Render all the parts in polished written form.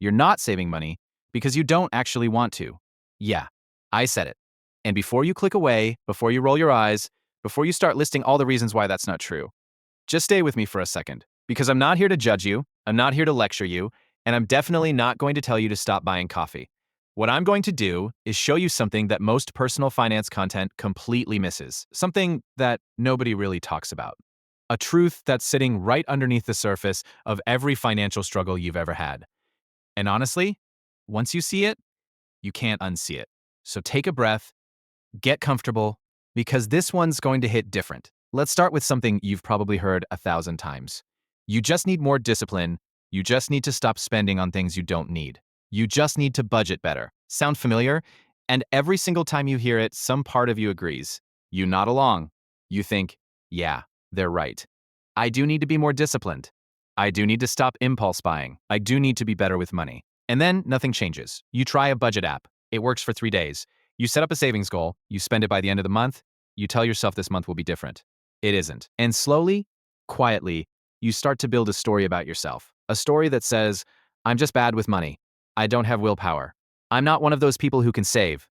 You're not saving money because you don't actually want to. Yeah, I said it. And before you click away, before you roll your eyes, before you start listing all the reasons why that's not true, just stay with me for a second, because I'm not here to judge you, I'm not here to lecture you, and I'm definitely not going to tell you to stop buying coffee. What I'm going to do is show you something that most personal finance content completely misses, something that nobody really talks about. A truth that's sitting right underneath the surface of every financial struggle you've ever had. And honestly, once you see it, you can't unsee it. So take a breath, get comfortable, because this one's going to hit different. Let's start with something you've probably heard 1,000 times. You just need more discipline. You just need to stop spending on things you don't need. You just need to budget better. Sound familiar? And every single time you hear it, some part of you agrees. You nod along. You think, yeah, they're right. I do need to be more disciplined. I do need to stop impulse buying. I do need to be better with money. And then nothing changes. You try a budget app. It works for 3 days. You set up a savings goal, you spend it by the end of the month, you tell yourself this month will be different. It isn't. And slowly, quietly, you start to build a story about yourself. A story that says, I'm just bad with money. I don't have willpower. I'm not one of those people who can save.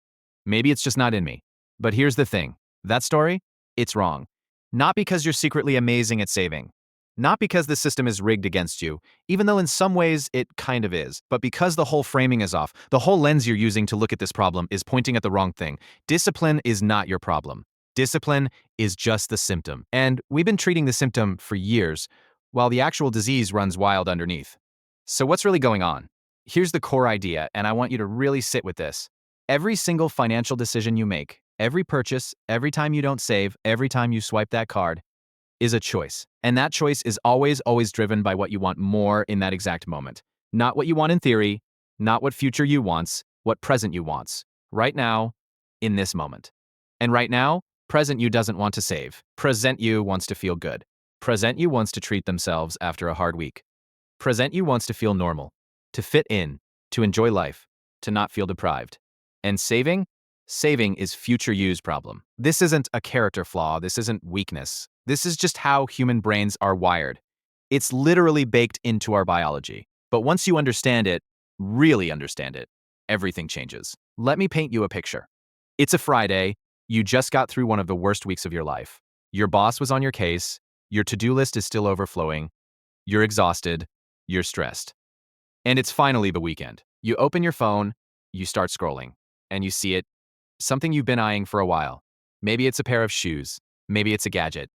Maybe it's just not in me. But here's the thing. That story, it's wrong. Not because you're secretly amazing at saving. Not because the system is rigged against you, even though in some ways it kind of is, but because the whole framing is off. The whole lens you're using to look at this problem is pointing at the wrong thing. Discipline is not your problem. Discipline is just the symptom. And we've been treating the symptom for years, while the actual disease runs wild underneath. So what's really going on? Here's the core idea, and I want you to really sit with this. Every single financial decision you make, every purchase, every time you don't save, every time you swipe that card, is a choice. And that choice is always driven by what you want more in that exact moment. Not what you want in theory, not what future you wants, what present you wants. Right now, in this moment. And right now, present you doesn't want to save. Present you wants to feel good. Present you wants to treat themselves after a hard week. Present you wants to feel normal, to fit in, to enjoy life, to not feel deprived. And saving? Saving is future you's problem. This isn't a character flaw, this isn't weakness. This is just how human brains are wired. It's literally baked into our biology. But once you understand it, really understand it, everything changes. Let me paint you a picture. It's a Friday, you just got through one of the worst weeks of your life. Your boss was on your case, your to-do list is still overflowing, you're exhausted, you're stressed. And it's finally the weekend. You open your phone, you start scrolling, and you see it, something you've been eyeing for a while. Maybe it's a pair of shoes, maybe it's a gadget,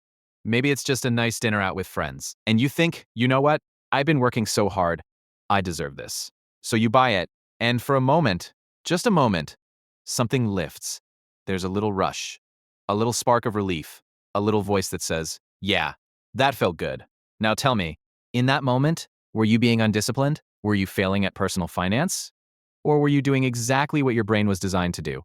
maybe it's just a nice dinner out with friends. And you think, you know what? I've been working so hard, I deserve this. So you buy it, and for a moment, just a moment, something lifts. There's a little rush, a little spark of relief, a little voice that says, yeah, that felt good. Now tell me, in that moment, were you being undisciplined? Were you failing at personal finance? Or were you doing exactly what your brain was designed to do?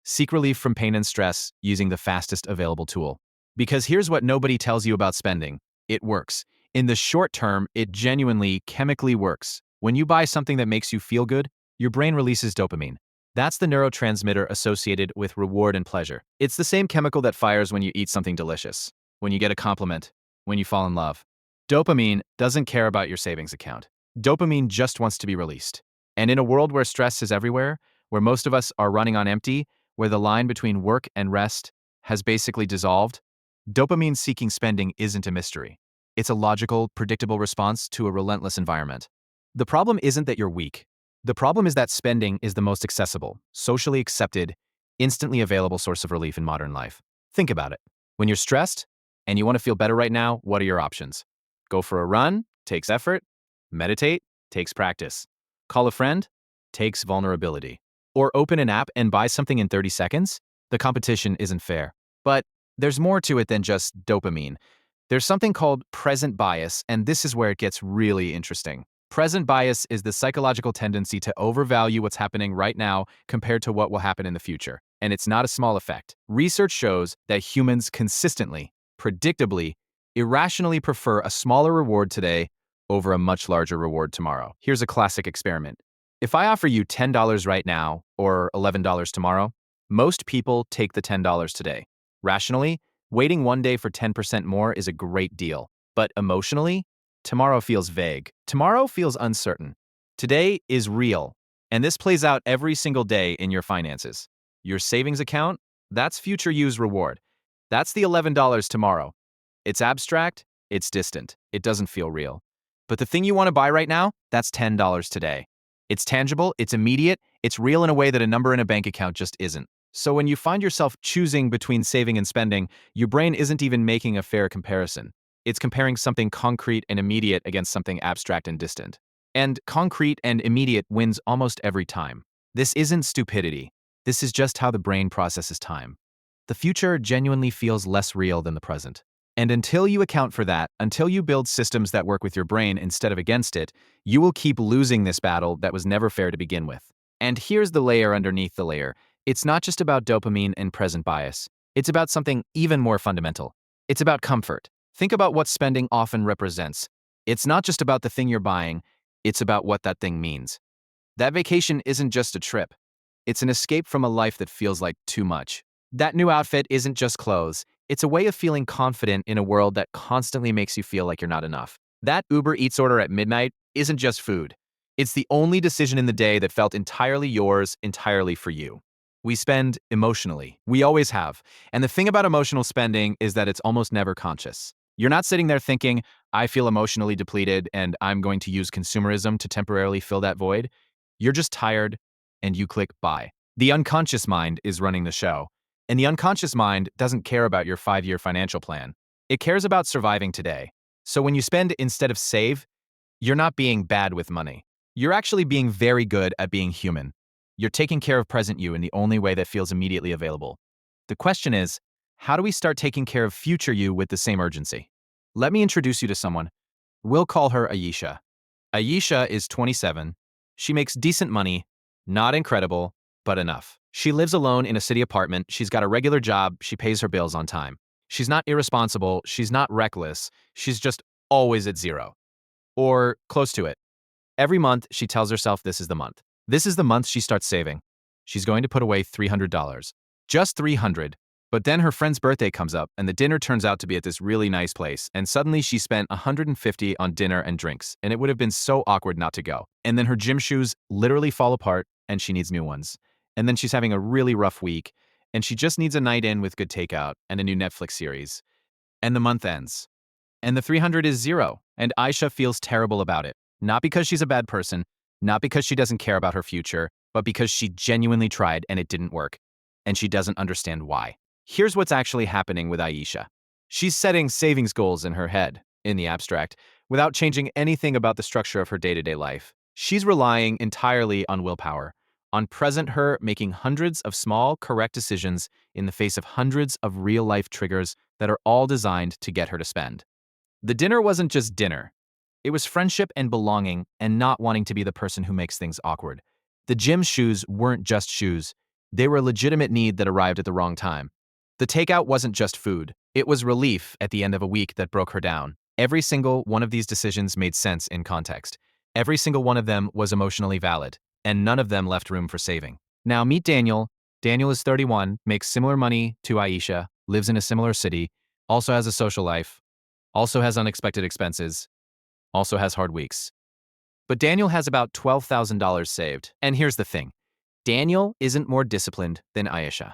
Seek relief from pain and stress using the fastest available tool. Because here's what nobody tells you about spending. It works. In the short term, it genuinely, chemically works. When you buy something that makes you feel good, your brain releases dopamine. That's the neurotransmitter associated with reward and pleasure. It's the same chemical that fires when you eat something delicious, when you get a compliment, when you fall in love. Dopamine doesn't care about your savings account. Dopamine just wants to be released. And in a world where stress is everywhere, where most of us are running on empty, where the line between work and rest has basically dissolved, dopamine-seeking spending isn't a mystery. It's a logical, predictable response to a relentless environment. The problem isn't that you're weak. The problem is that spending is the most accessible, socially accepted, instantly available source of relief in modern life. Think about it. When you're stressed and you want to feel better right now, what are your options? Go for a run? Takes effort. Meditate? Takes practice. Call a friend? Takes vulnerability. Or open an app and buy something in 30 seconds? The competition isn't fair. But there's more to it than just dopamine. There's something called present bias, and this is where it gets really interesting. Present bias is the psychological tendency to overvalue what's happening right now compared to what will happen in the future. And it's not a small effect. Research shows that humans consistently, predictably, irrationally prefer a smaller reward today over a much larger reward tomorrow. Here's a classic experiment. If I offer you $10 right now or $11 tomorrow, most people take the $10 today. Rationally, waiting one day for 10% more is a great deal. But emotionally, tomorrow feels vague. Tomorrow feels uncertain. Today is real, and this plays out every single day in your finances. Your savings account, that's future you's reward. That's the $11 tomorrow. It's abstract, it's distant, it doesn't feel real. But the thing you want to buy right now, that's $10 today. It's tangible, it's immediate, it's real in a way that a number in a bank account just isn't. So when you find yourself choosing between saving and spending, your brain isn't even making a fair comparison. It's comparing something concrete and immediate against something abstract and distant. And concrete and immediate wins almost every time. This isn't stupidity. This is just how the brain processes time. The future genuinely feels less real than the present. And until you account for that, until you build systems that work with your brain instead of against it, you will keep losing this battle that was never fair to begin with. And here's the layer underneath the layer. It's not just about dopamine and present bias. It's about something even more fundamental. It's about comfort. Think about what spending often represents. It's not just about the thing you're buying, it's about what that thing means. That vacation isn't just a trip. It's an escape from a life that feels like too much. That new outfit isn't just clothes. It's a way of feeling confident in a world that constantly makes you feel like you're not enough. That Uber Eats order at midnight isn't just food. It's the only decision in the day that felt entirely yours, entirely for you. We spend emotionally. We always have. And the thing about emotional spending is that it's almost never conscious. You're not sitting there thinking, I feel emotionally depleted and I'm going to use consumerism to temporarily fill that void. You're just tired and you click buy. The unconscious mind is running the show. And the unconscious mind doesn't care about your 5-year financial plan. It cares about surviving today. So when you spend instead of save, you're not being bad with money. You're actually being very good at being human. You're taking care of present you in the only way that feels immediately available. The question is, how do we start taking care of future you with the same urgency? Let me introduce you to someone. We'll call her Ayesha. Ayesha is 27. She makes decent money, not incredible, but enough. She lives alone in a city apartment. She's got a regular job. She pays her bills on time. She's not irresponsible. She's not reckless. She's just always at zero, or close to it. Every month, she tells herself this is the month. This is the month she starts saving. She's going to put away $300. Just 300. But then her friend's birthday comes up and the dinner turns out to be at this really nice place, and suddenly she spent 150 on dinner and drinks, and it would have been so awkward not to go. And then her gym shoes literally fall apart and she needs new ones. And then she's having a really rough week and she just needs a night in with good takeout and a new Netflix series. And the month ends. And the 300 is zero, and Aisha feels terrible about it. Not because she's a bad person, not because she doesn't care about her future, but because she genuinely tried and it didn't work. And she doesn't understand why. Here's what's actually happening with Aisha. She's setting savings goals in her head, in the abstract, without changing anything about the structure of her day-to-day life. She's relying entirely on willpower, on present her making hundreds of small, correct decisions in the face of hundreds of real-life triggers that are all designed to get her to spend. The dinner wasn't just dinner. It was friendship and belonging and not wanting to be the person who makes things awkward. The gym shoes weren't just shoes. They were a legitimate need that arrived at the wrong time. The takeout wasn't just food. It was relief at the end of a week that broke her down. Every single one of these decisions made sense in context. Every single one of them was emotionally valid, and none of them left room for saving. Now meet Daniel. Daniel is 31, makes similar money to Aisha, lives in a similar city, also has a social life, also has unexpected expenses, also has hard weeks. But Daniel has about $12,000 saved. And here's the thing. Daniel isn't more disciplined than Aisha.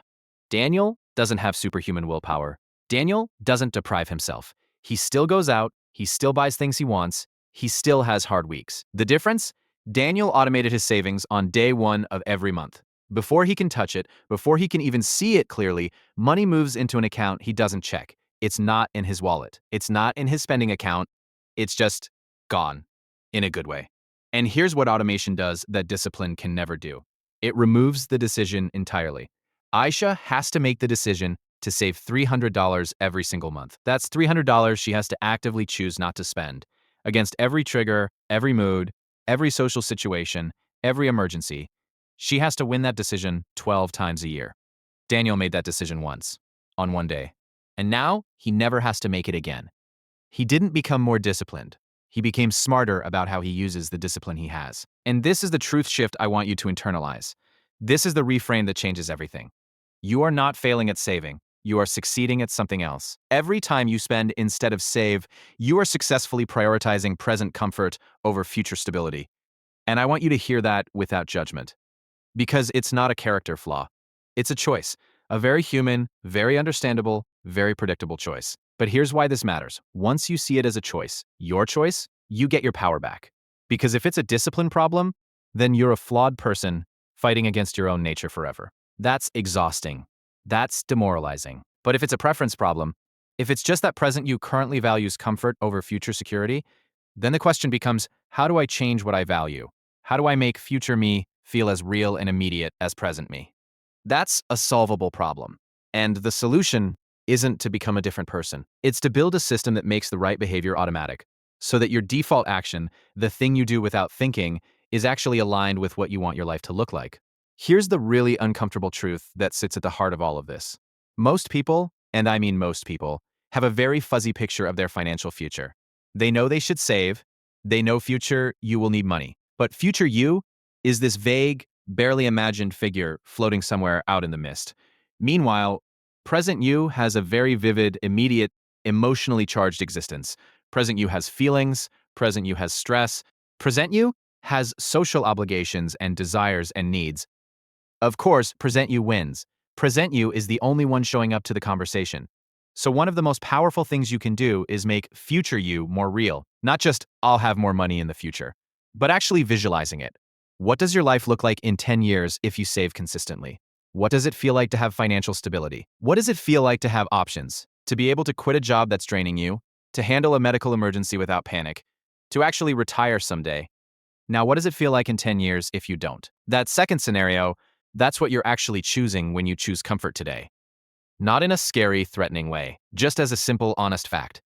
Daniel doesn't have superhuman willpower. Daniel doesn't deprive himself. He still goes out, he still buys things he wants, he still has hard weeks. The difference? Daniel automated his savings on day one of every month. Before he can touch it, before he can even see it clearly, money moves into an account he doesn't check. It's not in his wallet. It's not in his spending account. It's just gone, in a good way. And here's what automation does that discipline can never do. It removes the decision entirely. Aisha has to make the decision to save $300 every single month. That's $300 she has to actively choose not to spend against every trigger, every mood, every social situation, every emergency. She has to win that decision 12 times a year. Daniel made that decision once, on one day. And now he never has to make it again. He didn't become more disciplined. He became smarter about how he uses the discipline he has. And this is the truth shift I want you to internalize. This is the reframe that changes everything. You are not failing at saving. You are succeeding at something else. Every time you spend instead of save, you are successfully prioritizing present comfort over future stability. And I want you to hear that without judgment. Because it's not a character flaw. It's a choice. A very human, very understandable, very predictable choice. But here's why this matters. Once you see it as a choice, your choice, you get your power back. Because if it's a discipline problem, then you're a flawed person fighting against your own nature forever. That's exhausting. That's demoralizing. But if it's a preference problem, if it's just that present you currently values comfort over future security, then the question becomes, how do I change what I value? How do I make future me feel as real and immediate as present me? That's a solvable problem. And the solution isn't to become a different person. It's to build a system that makes the right behavior automatic, so that your default action, the thing you do without thinking, is actually aligned with what you want your life to look like. Here's the really uncomfortable truth that sits at the heart of all of this. Most people, and I mean most people, have a very fuzzy picture of their financial future. They know they should save. They know future you will need money. But future you is this vague, barely imagined figure floating somewhere out in the mist. Meanwhile, present you has a very vivid, immediate, emotionally charged existence. Present you has feelings. Present you has stress. Present you has social obligations and desires and needs. Of course, present you wins. Present you is the only one showing up to the conversation. So one of the most powerful things you can do is make future you more real. Not just, I'll have more money in the future, but actually visualizing it. What does your life look like in 10 years if you save consistently? What does it feel like to have financial stability? What does it feel like to have options? To be able to quit a job that's draining you? To handle a medical emergency without panic? To actually retire someday? Now, what does it feel like in 10 years if you don't? That second scenario, that's what you're actually choosing when you choose comfort today. Not in a scary, threatening way, just as a simple, honest fact.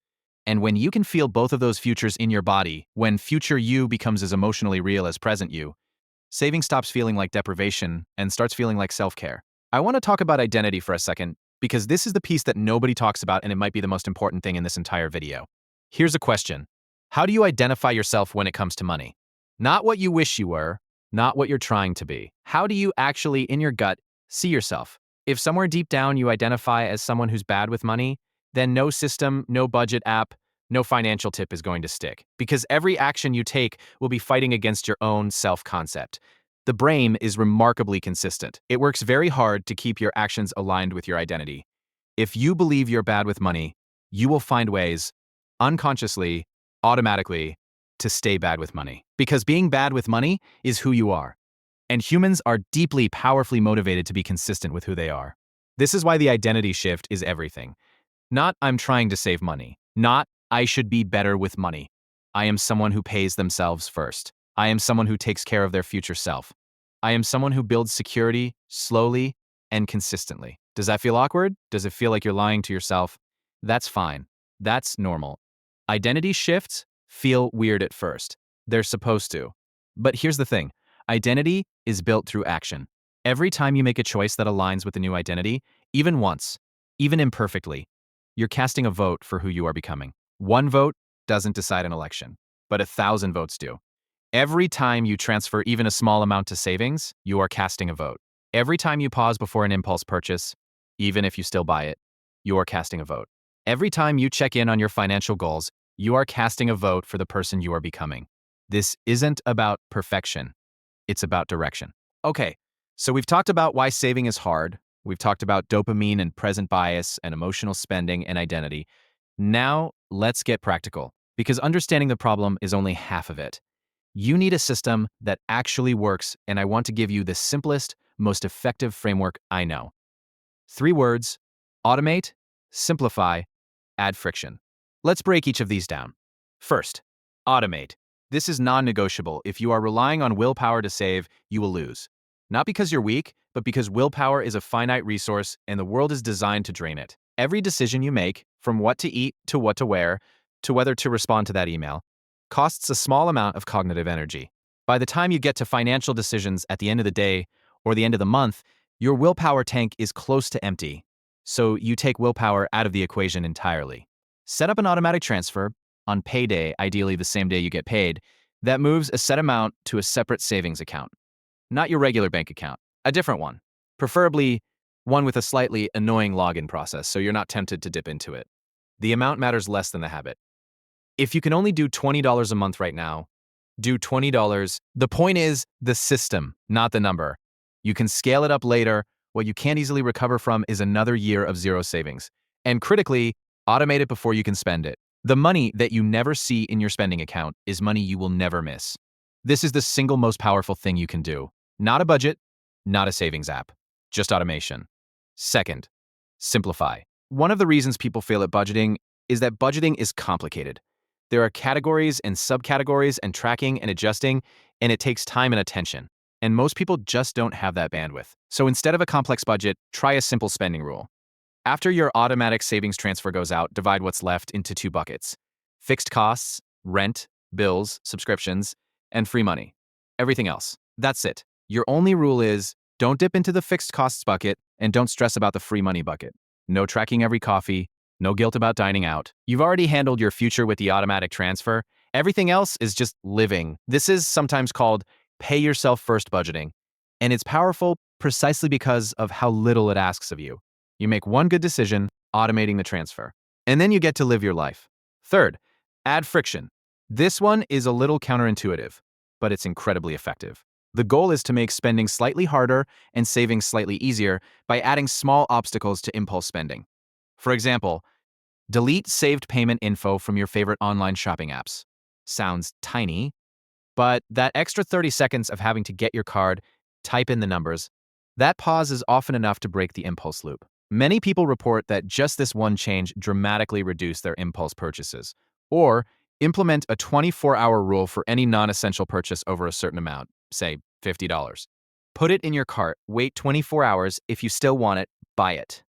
And when you can feel both of those futures in your body, when future you becomes as emotionally real as present you, saving stops feeling like deprivation and starts feeling like self-care. I want to talk about identity for a second, because this is the piece that nobody talks about and it might be the most important thing in this entire video. Here's a question. How do you identify yourself when it comes to money? Not what you wish you were, not what you're trying to be. How do you actually, in your gut, see yourself? If somewhere deep down you identify as someone who's bad with money, then no system, no budget app, no financial tip is going to stick, because every action you take will be fighting against your own self-concept. The brain is remarkably consistent. It works very hard to keep your actions aligned with your identity. If you believe you're bad with money, you will find ways, unconsciously, automatically, to stay bad with money. Because being bad with money is who you are. And humans are deeply, powerfully motivated to be consistent with who they are. This is why the identity shift is everything. Not, I'm trying to save money. Not, I should be better with money. I am someone who pays themselves first. I am someone who takes care of their future self. I am someone who builds security slowly and consistently. Does that feel awkward? Does it feel like you're lying to yourself? That's fine. That's normal. Identity shifts feel weird at first. They're supposed to. But here's the thing. Identity is built through action. Every time you make a choice that aligns with the new identity, even once, even imperfectly, you're casting a vote for who you are becoming. One vote doesn't decide an election, but 1,000 votes do. Every time you transfer even a small amount to savings, you are casting a vote. Every time you pause before an impulse purchase, even if you still buy it, you are casting a vote. Every time you check in on your financial goals, you are casting a vote for the person you are becoming. This isn't about perfection. It's about direction. Okay, so we've talked about why saving is hard. We've talked about dopamine and present bias and emotional spending and identity. Now, let's get practical, because understanding the problem is only half of it. You need a system that actually works, and I want to give you the simplest, most effective framework I know. 3 words: automate, simplify, add friction. Let's break each of these down. First, automate. This is non-negotiable. If you are relying on willpower to save, you will lose. Not because you're weak, but because willpower is a finite resource and the world is designed to drain it. Every decision you make, from what to eat to what to wear, to whether to respond to that email, costs a small amount of cognitive energy. By the time you get to financial decisions at the end of the day or the end of the month, your willpower tank is close to empty. So you take willpower out of the equation entirely. Set up an automatic transfer on payday, ideally the same day you get paid, that moves a set amount to a separate savings account. Not your regular bank account, a different one. Preferably one with a slightly annoying login process so you're not tempted to dip into it. The amount matters less than the habit. If you can only do $20 a month right now, Do $20. The point is the system, not the number. You can scale it up later. What you can't easily recover from is another year of zero savings. And critically, automate it before you can spend it. The money that you never see in your spending account is money you will never miss. This is the single most powerful thing you can do. Not a budget, not a savings app, just automation. Second, simplify. One of the reasons people fail at budgeting is that budgeting is complicated. There are categories and subcategories and tracking and adjusting, and it takes time and attention. And most people just don't have that bandwidth. So instead of a complex budget, try a simple spending rule. After your automatic savings transfer goes out, divide what's left into two buckets: fixed costs, rent, bills, subscriptions, and free money. Everything else. That's it. Your only rule is don't dip into the fixed costs bucket and don't stress about the free money bucket. No tracking every coffee, no guilt about dining out. You've already handled your future with the automatic transfer. Everything else is just living. This is sometimes called pay yourself first budgeting, and it's powerful precisely because of how little it asks of you. You make one good decision, automating the transfer, and then you get to live your life. Third, add friction. This one is a little counterintuitive, but it's incredibly effective. The goal is to make spending slightly harder and saving slightly easier by adding small obstacles to impulse spending. For example, delete saved payment info from your favorite online shopping apps. Sounds tiny, but that extra 30 seconds of having to get your card, type in the numbers, that pause is often enough to break the impulse loop. Many people report that just this one change dramatically reduced their impulse purchases. Or implement a 24-hour rule for any non-essential purchase over a certain amount, say $50. Put it in your cart, wait 24 hours. If you still want it, buy it.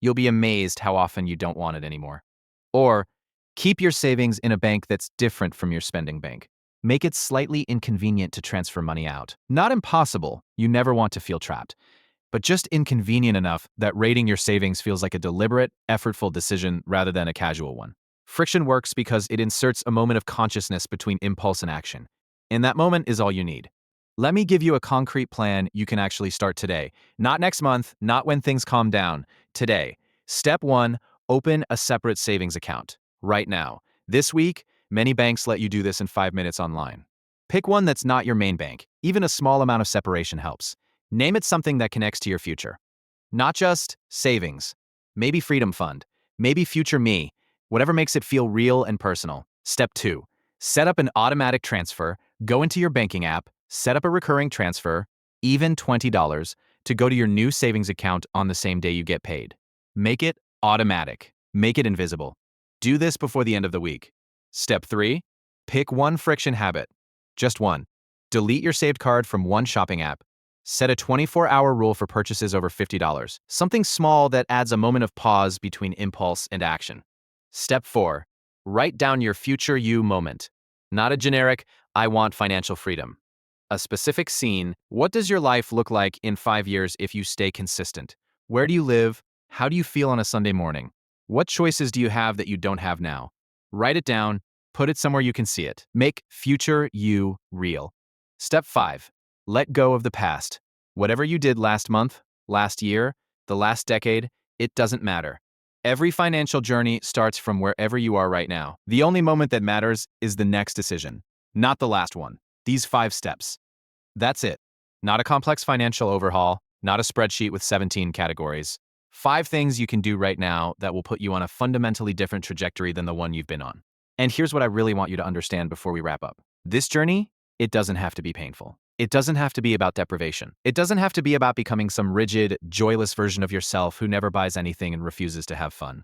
You'll be amazed how often you don't want it anymore. Or keep your savings in a bank that's different from your spending bank. Make it slightly inconvenient to transfer money out. Not impossible, you never want to feel trapped, but just inconvenient enough that raiding your savings feels like a deliberate, effortful decision rather than a casual one. Friction works because it inserts a moment of consciousness between impulse and action, and that moment is all you need. Let me give you a concrete plan you can actually start today. Not next month, not when things calm down. Today. Step 1, open a separate savings account. Right now. This week, many banks let you do this in 5 minutes online. Pick one that's not your main bank. Even a small amount of separation helps. Name it something that connects to your future. Not just savings. Maybe Freedom Fund. Maybe Future Me. Whatever makes it feel real and personal. Step 2, set up an automatic transfer. Go into your banking app, set up a recurring transfer, even $20, to go to your new savings account on the same day you get paid. Make it automatic. Make it invisible. Do this before the end of the week. Step 3, pick one friction habit. Just one. Delete your saved card from one shopping app. Set a 24-hour rule for purchases over $50. Something small that adds a moment of pause between impulse and action. Step 4, write down your future you moment. Not a generic, I want financial freedom. A specific scene. What does your life look like in 5 years if you stay consistent? Where do you live? How do you feel on a Sunday morning? What choices do you have that you don't have now? Write it down, put it somewhere you can see it. Make future you real. Step 5, let go of the past. Whatever you did last month, last year, the last decade, it doesn't matter. Every financial journey starts from wherever you are right now. The only moment that matters is the next decision, not the last one. These 5 steps. That's it. Not a complex financial overhaul, not a spreadsheet with 17 categories. 5 things you can do right now that will put you on a fundamentally different trajectory than the one you've been on. And here's what I really want you to understand before we wrap up. This journey, it doesn't have to be painful. It doesn't have to be about deprivation. It doesn't have to be about becoming some rigid, joyless version of yourself who never buys anything and refuses to have fun.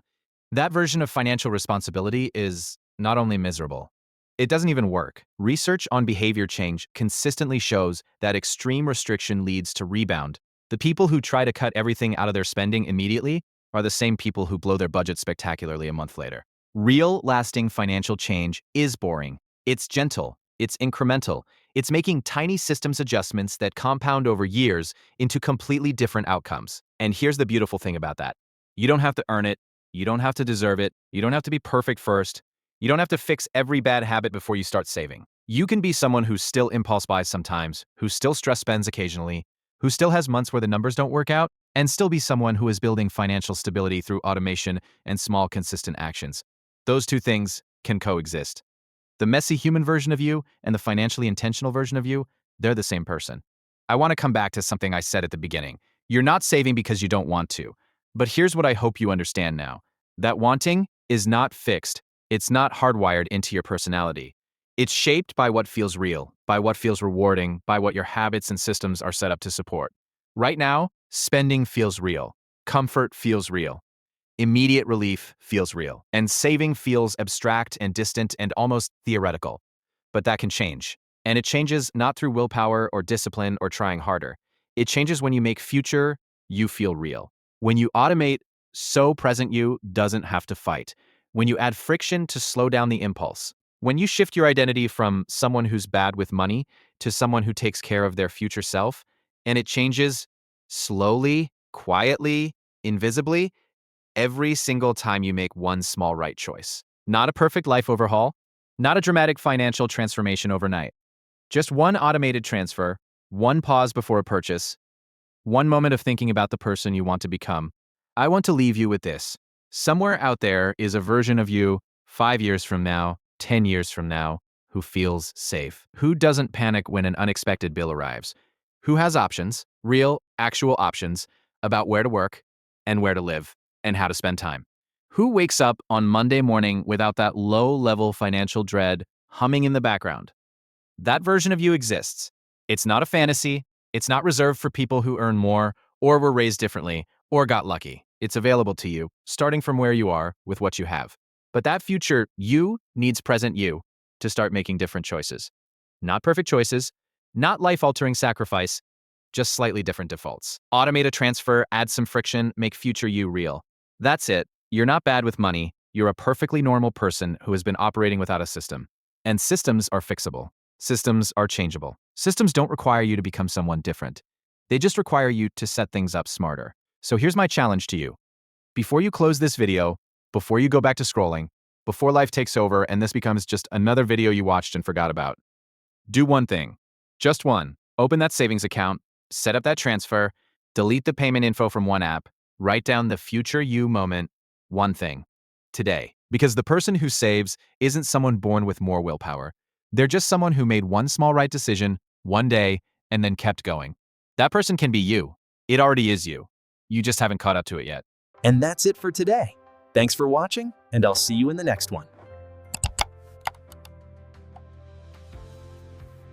That version of financial responsibility is not only miserable, it doesn't even work. Research on behavior change consistently shows that extreme restriction leads to rebound. The people who try to cut everything out of their spending immediately are the same people who blow their budget spectacularly a month later. Real, lasting financial change is boring. It's gentle. It's incremental. It's making tiny systems adjustments that compound over years into completely different outcomes. And here's the beautiful thing about that. You don't have to earn it. You don't have to deserve it. You don't have to be perfect first. You don't have to fix every bad habit before you start saving. You can be someone who still impulse buys sometimes, who still stress spends occasionally, who still has months where the numbers don't work out, and still be someone who is building financial stability through automation and small, consistent actions. Those two things can coexist. The messy human version of you and the financially intentional version of you, they're the same person. I want to come back to something I said at the beginning. You're not saving because you don't want to. But here's what I hope you understand now. That wanting is not fixed. It's not hardwired into your personality. It's shaped by what feels real, by what feels rewarding, by what your habits and systems are set up to support. Right now, spending feels real. Comfort feels real. Immediate relief feels real. And saving feels abstract and distant and almost theoretical. But that can change. And it changes not through willpower or discipline or trying harder. It changes when you make future you feel real. When you automate so present you doesn't have to fight. When you add friction to slow down the impulse. When you shift your identity from someone who's bad with money to someone who takes care of their future self, and it changes slowly, quietly, invisibly, every single time you make one small right choice. Not a perfect life overhaul, not a dramatic financial transformation overnight. Just one automated transfer, one pause before a purchase, one moment of thinking about the person you want to become. I want to leave you with this. Somewhere out there is a version of you 5 years from now, 10 years from now, who feels safe, who doesn't panic when an unexpected bill arrives, who has options, real, actual options, about where to work and where to live and how to spend time, who wakes up on Monday morning without that low-level financial dread humming in the background. That version of you exists. It's not a fantasy. It's not reserved for people who earn more or were raised differently or got lucky. It's available to you, starting from where you are with what you have. But that future you needs present you to start making different choices. Not perfect choices, not life-altering sacrifice, just slightly different defaults. Automate a transfer, add some friction, make future you real. That's it. You're not bad with money. You're a perfectly normal person who has been operating without a system. And systems are fixable. Systems are changeable. Systems don't require you to become someone different. They just require you to set things up smarter. So here's my challenge to you. Before you close this video, before you go back to scrolling, before life takes over and this becomes just another video you watched and forgot about, do one thing. Just one. Open that savings account, set up that transfer, delete the payment info from one app, write down the future you moment, one thing, today. Because the person who saves isn't someone born with more willpower. They're just someone who made one small right decision, one day, and then kept going. That person can be you. It already is you. You just haven't caught up to it yet. And that's it for today. Thanks for watching, and I'll see you in the next one.